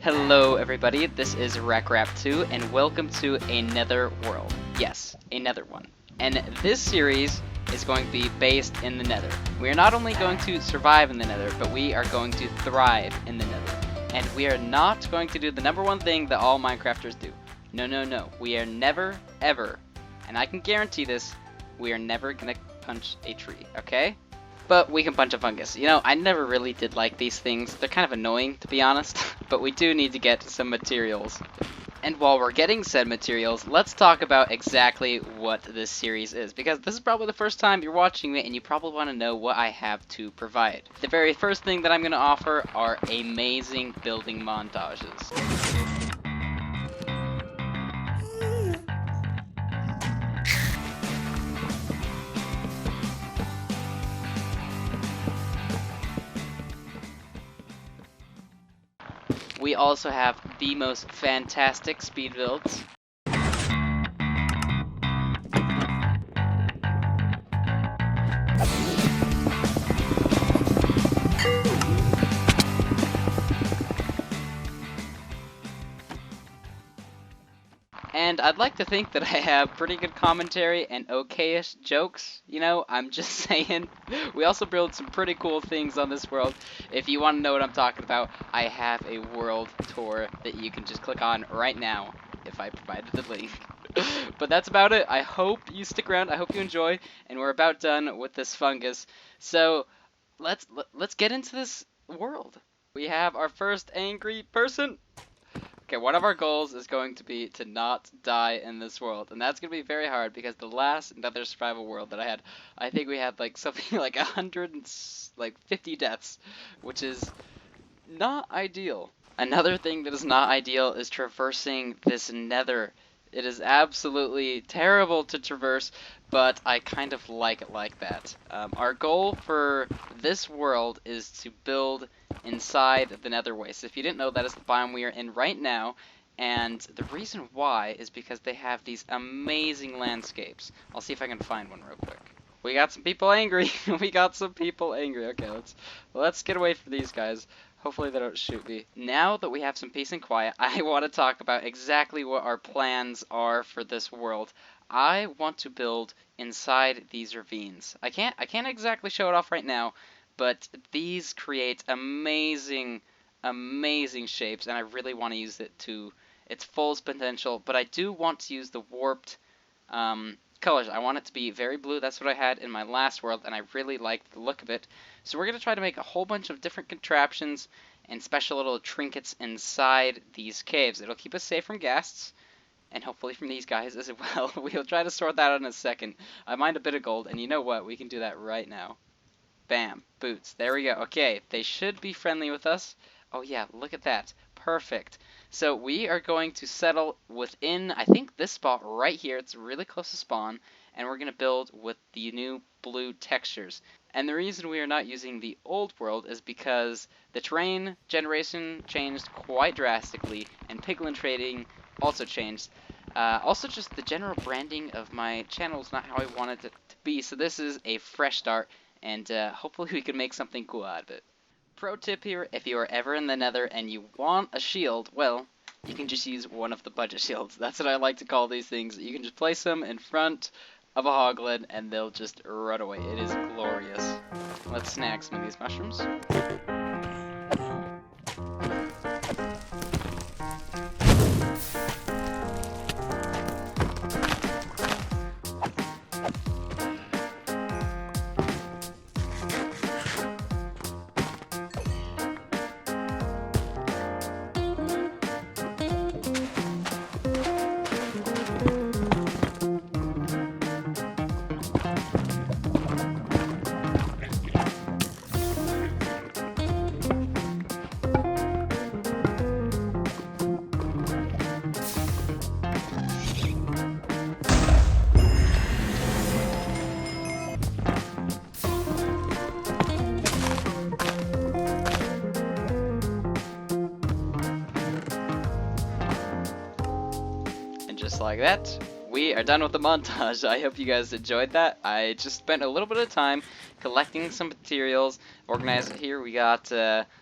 Hello everybody, this is RackRap2 and welcome to another world. Yes, another one. And this series is going to be based in the Nether. We are not only going to survive in the Nether, but we are going to thrive in the Nether. And we are not going to do the number one thing that all Minecrafters do. No. We are never, ever, and I can guarantee this, we are never gonna punch a tree, okay? But we can punch a fungus. You know, I never really did like these things. They're kind of annoying, to be honest. But we do need to get some materials. And while we're getting said materials, let's talk about exactly what this series is. Because this is probably the first time you're watching it, and you probably want to know what I have to provide. The very first thing that I'm going to offer are amazing building montages. We also have the most fantastic speed builds. And I'd like to think that I have pretty good commentary and okayish jokes, you know, I'm just saying. We also build some pretty cool things on this world. If you want to know what I'm talking about, I have a world tour that you can just click on right now, if I provided the link. But that's about it. I hope you stick around, I hope you enjoy, and we're about done with this fungus. So, let's get into this world. We have our first angry person. Okay, one of our goals is going to be to not die in this world, and that's going to be very hard because the last Nether Survival world that I had, I think we had like something like 150 deaths, which is not ideal. Another thing that is not ideal is traversing this Nether. It is absolutely terrible to traverse, but I kind of like it like that. Our goal for this world is to build inside the Nether Waste. If you didn't know, that is the biome we are in right now, and the reason why is because they have these amazing landscapes. I'll see if I can find one real quick. We got some people angry. We got some people angry. Okay, let's get away from these guys. Hopefully they don't shoot me. Now that we have some peace and quiet, I want to talk about exactly what our plans are for this world. I want to build inside these ravines. I can't exactly show it off right now, but these create amazing shapes, and I really want to use it to its fullest potential, but I do want to use the warped colors. I want it to be very blue. That's what I had in my last world, and I really liked the look of it. So we're going to try to make a whole bunch of different contraptions and special little trinkets inside these caves. It'll keep us safe from ghasts, and hopefully from these guys as well. We'll try to sort that out in a second. I mined a bit of gold, and you know what? We can do that right now. Bam. Boots. There we go. Okay, they should be friendly with us. Oh yeah, look at that. Perfect. So we are going to settle within, I think, this spot right here. It's really close to spawn, and we're going to build with the new blue textures. And the reason we are not using the old world is because the terrain generation changed quite drastically, and piglin trading also changed. Also, just the general branding of my channel is not how I wanted it to be, so this is a fresh start, and hopefully we can make something cool out of it. Pro tip here, if you are ever in the Nether and you want a shield, well, you can just use one of the budget shields. That's what I like to call these things. You can just place them in front of a hoglin and they'll just run away. It is glorious. Let's snag some of these mushrooms. Just like that, we are done with the montage. I hope you guys enjoyed that. I just spent a little bit of time collecting some materials, organized it here. We got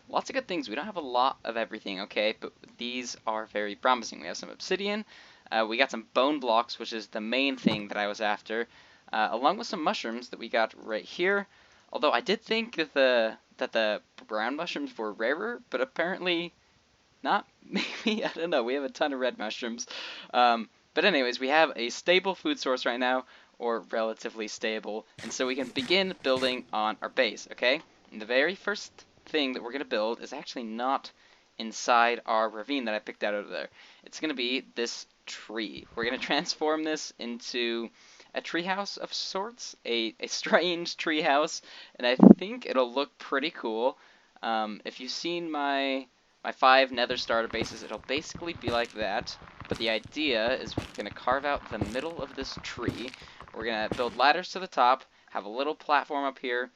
lots of good things. We don't have a lot of everything, okay, but these are very promising. We have some obsidian. We got some bone blocks, which is the main thing that I was after, along with some mushrooms that we got right here. Although I did think that the brown mushrooms were rarer, but apparently not. Maybe, I don't know. We have a ton of red mushrooms. But anyways, we have a stable food source right now, or relatively stable, and so we can begin building on our base, okay? And the very first thing that we're going to build is actually not inside our ravine that I picked out over there. It's going to be this tree. We're going to transform this into a treehouse of sorts, a strange treehouse, and I think it'll look pretty cool. If you've seen my 5 nether starter bases, it'll basically be like that. But the idea is we're going to carve out the middle of this tree. We're going to build ladders to the top, have a little platform up here.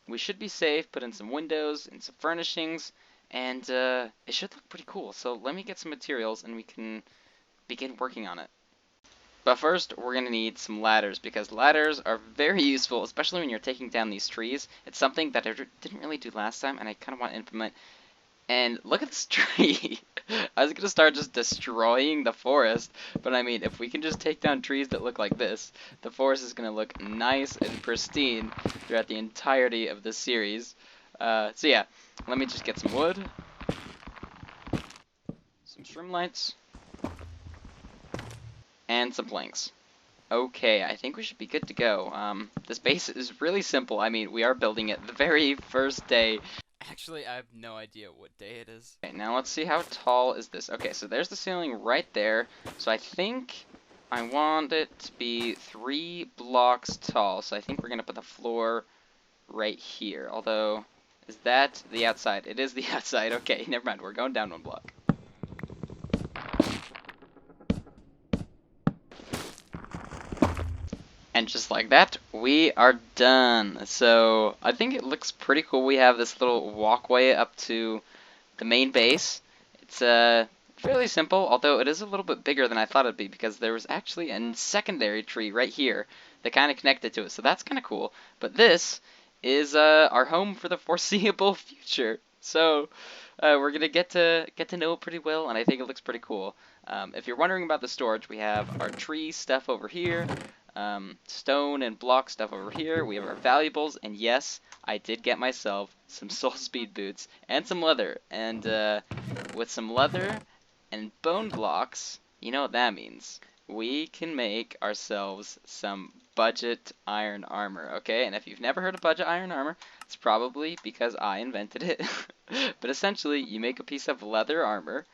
We should be safe, put in some windows and some furnishings, and it should look pretty cool. So let me get some materials and we can begin working on it. But first, we're going to need some ladders, because ladders are very useful, especially when you're taking down these trees. It's something that I didn't really do last time, and I kind of want to implement. And look at this tree. I was going to start just destroying the forest, but I mean, if we can just take down trees that look like this, the forest is going to look nice and pristine throughout the entirety of this series. So yeah, let me just get some wood, some string lights, and some planks. Okay, I think we should be good to go. This base is really simple. I mean, we are building it the very first day. Actually, I have no idea what day it is. Okay, now let's see how tall is this. Okay, so there's the ceiling right there. So I think I want it to be 3 blocks tall. So I think we're going to put the floor right here. Although, is that the outside? It is the outside. Okay, never mind. We're going down 1 block. And just like that, we are done. So I think it looks pretty cool. We have this little walkway up to the main base. It's fairly simple, although it is a little bit bigger than I thought it'd be, because there was actually a secondary tree right here that kind of connected to it. So that's kind of cool. But this is our home for the foreseeable future. So we're gonna get to know it pretty well, and I think it looks pretty cool. If you're wondering about the storage, we have our tree stuff over here. Stone and block stuff over here. We have our valuables, and yes, I did get myself some soul speed boots and some leather. And with some leather and bone blocks, you know what that means. We can make ourselves some budget iron armor, okay? And if you've never heard of budget iron armor, it's probably because I invented it. But essentially, you make a piece of leather armor,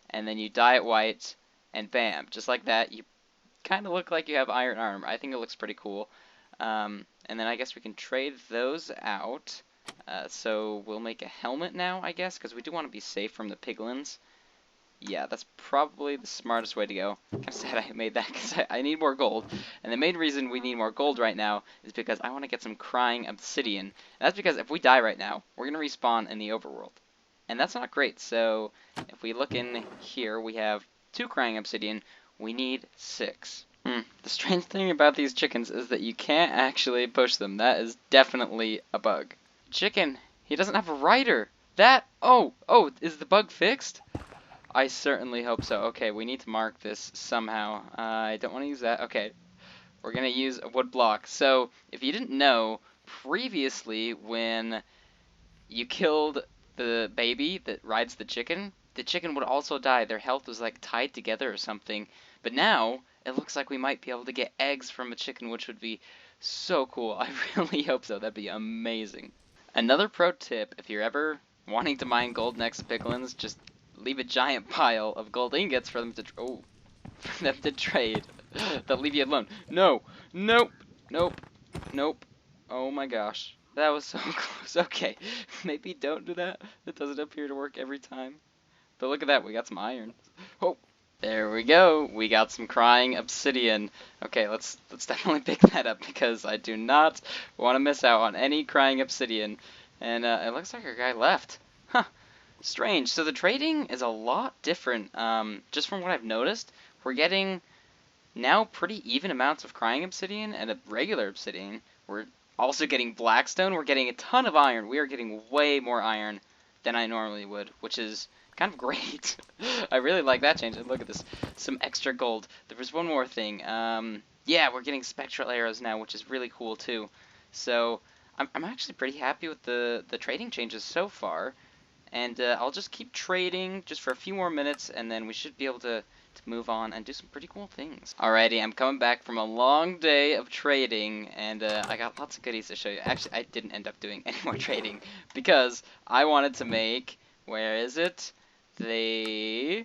and then you dye it white, and bam, just like that, you kind of look like you have iron armor. I think it looks pretty cool. And then I guess we can trade those out. So we'll make a helmet now, I guess, because we do want to be safe from the piglins. Yeah, that's probably the smartest way to go. I'm kind of sad I made that, because I need more gold. And the main reason we need more gold right now is because I want to get some crying obsidian. And that's because if we die right now, we're going to respawn in the overworld. And that's not great, so if we look in here, we have 2 crying obsidian. We need 6. The strange thing about these chickens is that you can't actually push them. That is definitely a bug. Chicken, he doesn't have a rider. Oh, is the bug fixed? I certainly hope so. Okay, we need to mark this somehow. I don't want to use that. Okay, we're going to use a wood block. So, if you didn't know, previously when you killed the baby that rides the chicken would also die. Their health was like tied together or something. But now, it looks like we might be able to get eggs from a chicken, which would be so cool. I really hope so. That'd be amazing. Another pro tip, if you're ever wanting to mine gold next to piglins, just leave a giant pile of gold ingots for them to trade. They'll leave you alone. No, nope, nope, nope. Oh my gosh. That was so close. Okay, maybe don't do that. It doesn't appear to work every time. But look at that, we got some iron. Oh, there we go. We got some crying obsidian. Okay, let's definitely pick that up, because I do not want to miss out on any crying obsidian. And it looks like our guy left. Huh. Strange. So the trading is a lot different. Just from what I've noticed, we're getting now pretty even amounts of crying obsidian and a regular obsidian. We're also getting blackstone. We're getting a ton of iron. We are getting way more iron than I normally would, which is kind of great. I really like that change. And look at this, some extra gold. There was one more thing. Yeah, we're getting spectral arrows now, which is really cool too. So I'm actually pretty happy with the trading changes so far. And I'll just keep trading just for a few more minutes, and then we should be able to move on and do some pretty cool things. Alrighty, I'm coming back from a long day of trading, and I got lots of goodies to show you. Actually, I didn't end up doing any more trading, because I wanted to make, where is it? The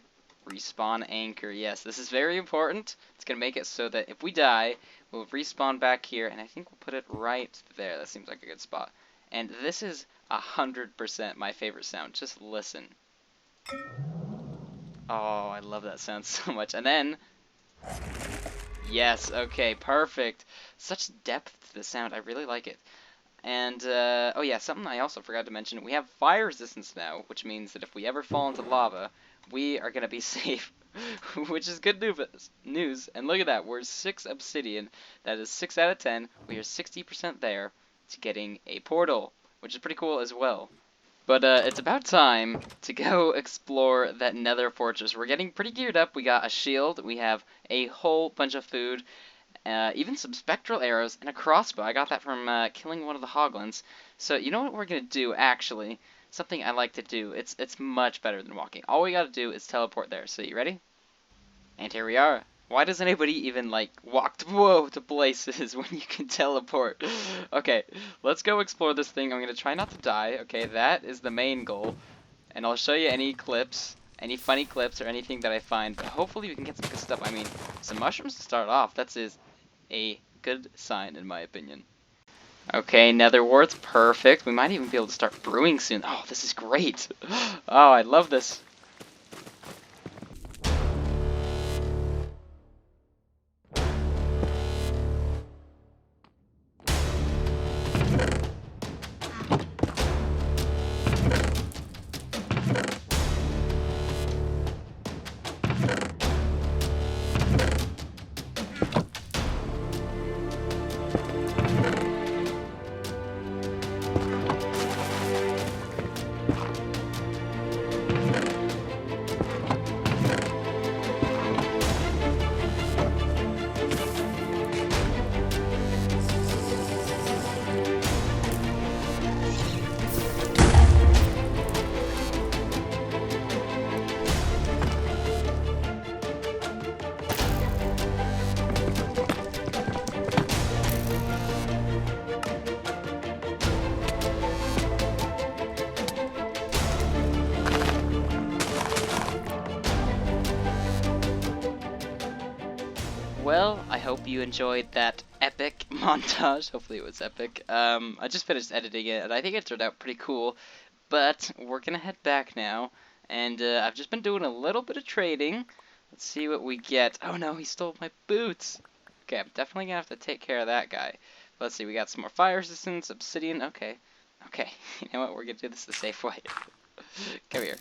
respawn anchor. Yes, this is very important. It's going to make it so that if we die, we'll respawn back here, and I think we'll put it right there. That seems like a good spot. And this is 100% my favorite sound. Just listen. Oh, I love that sound so much. And then, yes, okay, perfect. Such depth to the sound. I really like it. And, oh yeah, something I also forgot to mention. We have fire resistance now, which means that if we ever fall into lava, we are going to be safe. Which is good news. And look at that. We're 6 obsidian. That is 6 out of 10. We are 60% there to getting a portal, which is pretty cool as well. But it's about time to go explore that nether fortress. We're getting pretty geared up. We got a shield, we have a whole bunch of food, even some spectral arrows, and a crossbow. I got that from killing one of the hoglins. So you know what we're going to do, actually? Something I like to do. It's much better than walking. All we got to do is teleport there. So you ready? And here we are. Why does anybody even, like, to places when you can teleport? Okay, let's go explore this thing. I'm gonna try not to die. Okay, that is the main goal. And I'll show you any clips, any funny clips or anything that I find. But hopefully we can get some good stuff. I mean, some mushrooms to start off. That is a good sign, in my opinion. Okay, nether warts, perfect. We might even be able to start brewing soon. Oh, this is great. Oh, I love this. Well, I hope you enjoyed that epic montage. Hopefully it was epic. I just finished editing it, and I think it turned out pretty cool. But we're gonna head back now, and I've just been doing a little bit of trading. Let's see what we get. Oh no, he stole my boots. Okay, I'm definitely gonna have to take care of that guy. Let's see, we got some more fire resistance, obsidian. Okay, okay. You know what? We're gonna do this the safe way. Come here.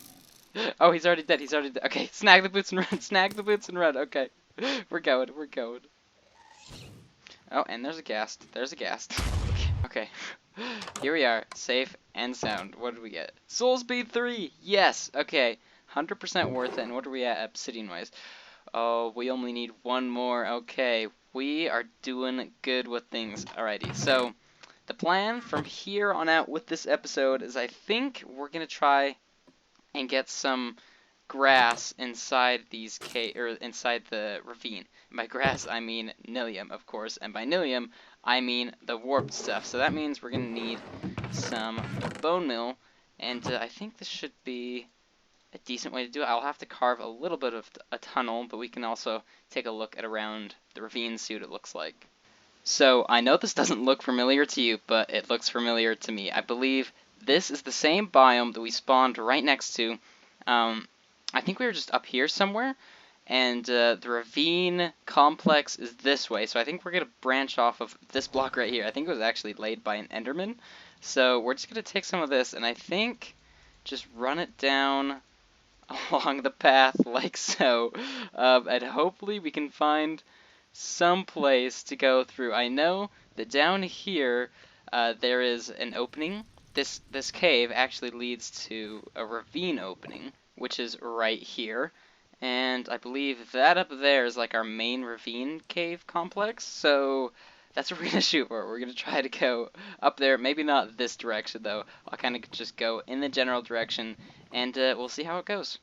Oh, he's already dead. He's already dead. Okay, snag the boots and run. Snag the boots and run. Okay. We're going, we're going. Oh, and there's a ghast. There's a ghast. Okay. Here we are, safe and sound. What did we get? Soul speed 3! Yes! Okay. 100% worth it. And what are we at obsidian-wise? Oh, we only need one more. Okay. We are doing good with things. Alrighty, so the plan from here on out with this episode is I think we're going to try and get some grass inside these inside the ravine. And by grass, I mean Nilium, of course, and by Nilium, I mean the warped stuff. So that means we're gonna need some bone meal, and I think this should be a decent way to do it. I'll have to carve a little bit of a tunnel, but we can also take a look at around the ravine, see what it looks like. So I know this doesn't look familiar to you, but it looks familiar to me. I believe this is the same biome that we spawned right next to. I think we were just up here somewhere, and the ravine complex is this way, so I think we're going to branch off of this block right here. I think it was actually laid by an enderman, so we're just going to take some of this, and I think just run it down along the path like so, and hopefully we can find some place to go through. I know that down here there is an opening. This cave actually leads to a ravine opening, which is right here. And I believe that up there is like our main ravine cave complex. So that's what we're gonna shoot for. We're gonna try to go up there. Maybe not this direction though. I'll kind of just go in the general direction, and we'll see how it goes.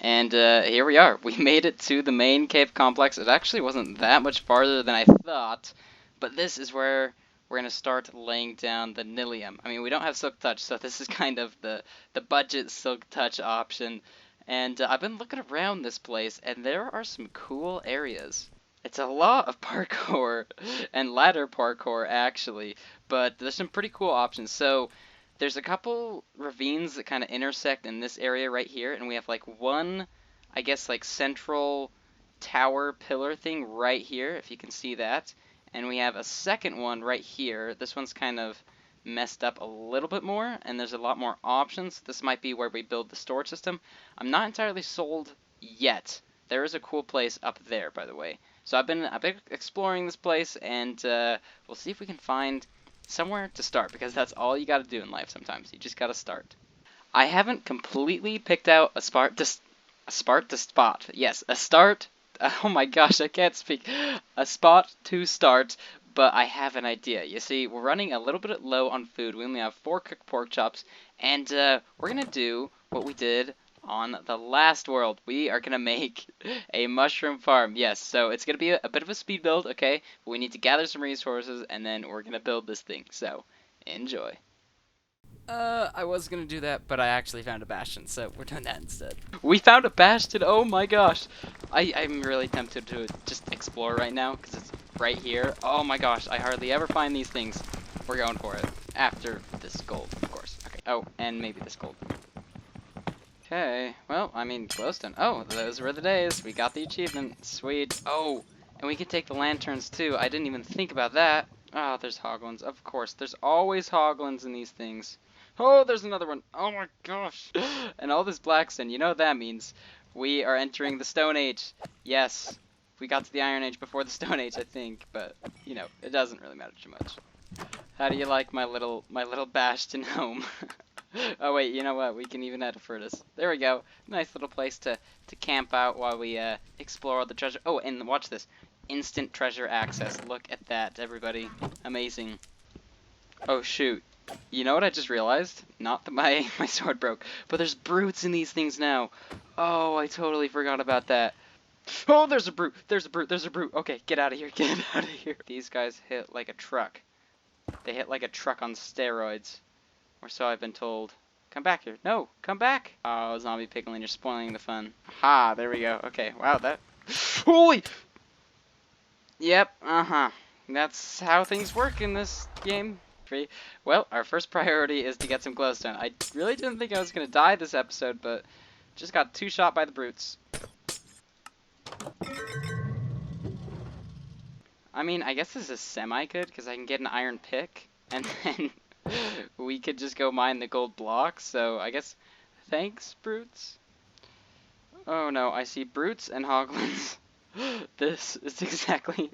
And here we are. We made it to the main cave complex. It actually wasn't that much farther than I thought, but this is where we're going to start laying down the Nilium. I mean, we don't have Silk Touch, so this is kind of the budget Silk Touch option. And I've been looking around this place, and there are some cool areas. It's a lot of parkour and ladder parkour, actually, but there's some pretty cool options. So there's a couple ravines that kind of intersect in this area right here, and we have like one, I guess, like central tower pillar thing right here, if you can see that. And we have a second one right here. This one's kind of messed up a little bit more, and there's a lot more options. This might be where we build the storage system. I'm not entirely sold yet. There is a cool place up there, by the way. So I've been exploring this place, and we'll see if we can find somewhere to start, because that's all you gotta do in life sometimes. You just gotta start. I haven't completely picked out a spot to spot. Yes, a start. Oh my gosh, I can't speak. A spot to start, but I have an idea. You see, we're running a little bit low on food. We only have 4 cooked pork chops, and we're gonna do what we did on the last world. We are gonna make a mushroom farm. Yes, so it's gonna be a bit of a speed build, okay? But we need to gather some resources, and then we're gonna build this thing. So, enjoy. I was gonna do that, but I actually found a bastion, so we're doing that instead. We found a bastion! Oh my gosh! I'm really tempted to just explore right now, because it's right here. Oh my gosh, I hardly ever find these things. We're going for it. After this gold, of course. Okay. Oh, and maybe this gold. Okay, well, I mean, glowstone. Oh, those were the days. We got the achievement. Sweet. Oh, and we could take the lanterns too. I didn't even think about that. Oh, there's hoglins. Of course, there's always hoglins in these things. Oh, there's another one. Oh my gosh. And all this blackstone, you know what that means. We are entering the Stone Age. Yes, we got to the Iron Age before the Stone Age, I think. But, you know, it doesn't really matter too much. How do you like my little bastion home? Oh wait, you know what? We can even add a furnace. There we go. Nice little place to camp out while we explore all the treasure. Oh, and watch this. Instant treasure access. Look at that, everybody. Amazing. Oh shoot. You know what I just realized? Not that my sword broke, but there's brutes in these things now. Oh, I totally forgot about that. Oh, there's a brute. There's a brute. There's a brute. Okay, get out of here. Get out of here. These guys hit like a truck. They hit like a truck on steroids. Or so I've been told. Come back here. No, come back. Oh, zombie piglin, you're spoiling the fun. Ha, there we go. Okay, wow, that... Holy... Yep, uh-huh. That's how things work in this game. Well, our first priority is to get some glowstone. I really didn't think I was going to die this episode, but just got 2-shot by the brutes. I mean, I guess this is semi-good, because I can get an iron pick, and then... we could just go mine the gold blocks, so I guess thanks, brutes. Oh no, I see brutes and hoglins. This is exactly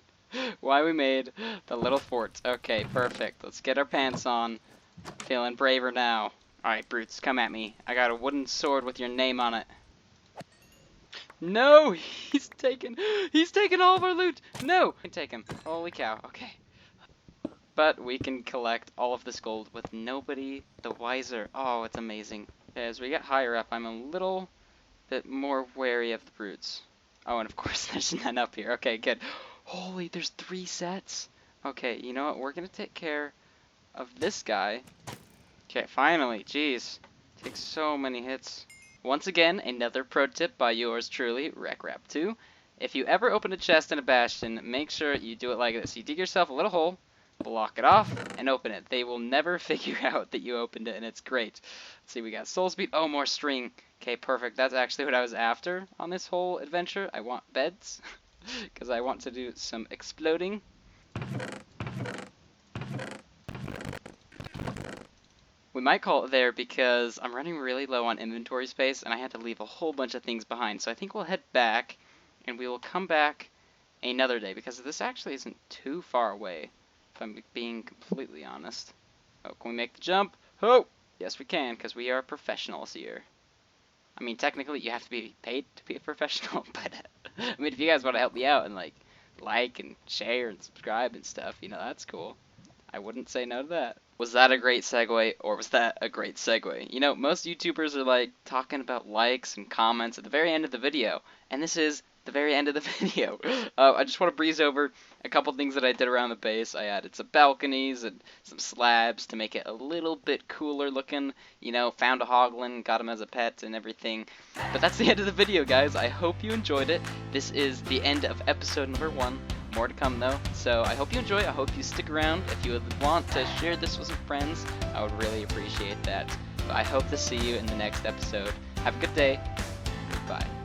why we made the little forts. Okay, perfect. Let's get our pants on. Feeling braver now. Alright, brutes, come at me. I got a wooden sword with your name on it. No! He's taken all of our loot! No! I can take him. Holy cow. Okay. But we can collect all of this gold with nobody the wiser. Oh, it's amazing. As we get higher up, I'm a little bit more wary of the brutes. Oh, and of course there's none up here. Okay, good. Holy, there's 3 sets. Okay, you know what? We're going to take care of this guy. Okay, finally. Jeez. Takes so many hits. Once again, another pro tip by yours truly, RecRap2. If you ever open a chest in a bastion, make sure you do it like this. You dig yourself a little hole, block it off, and open it. They will never figure out that you opened it, and it's great. Let's see, we got soul speed. Oh, more string. Okay, perfect. That's actually what I was after on this whole adventure. I want beds, because I want to do some exploding. we might call it there because I'm running really low on inventory space and I had to leave a whole bunch of things behind. So I think we'll head back and we will come back another day because this actually isn't too far away, if I'm being completely honest. Oh, can we make the jump? Oh! Yes, we can, because we are professionals here. I mean, technically, you have to be paid to be a professional, but, I mean, if you guys want to help me out and, like and share and subscribe and stuff, you know, that's cool. I wouldn't say no to that. Was that a great segue, or was that a great segue? You know, most YouTubers are, like, talking about likes and comments at the very end of the video, and this is the very end of the video. I just want to breeze over a couple things that I did around the base. I added some balconies and some slabs to make it a little bit cooler looking. You know, found a hoglin, got him as a pet and everything. But that's the end of the video, guys. I hope you enjoyed it. This is the end of episode number 1. More to come though, so I hope you enjoy. I hope you stick around. If you would want to share this with some friends, I would really appreciate that. But I hope to see you in the next episode. Have a good day. Goodbye.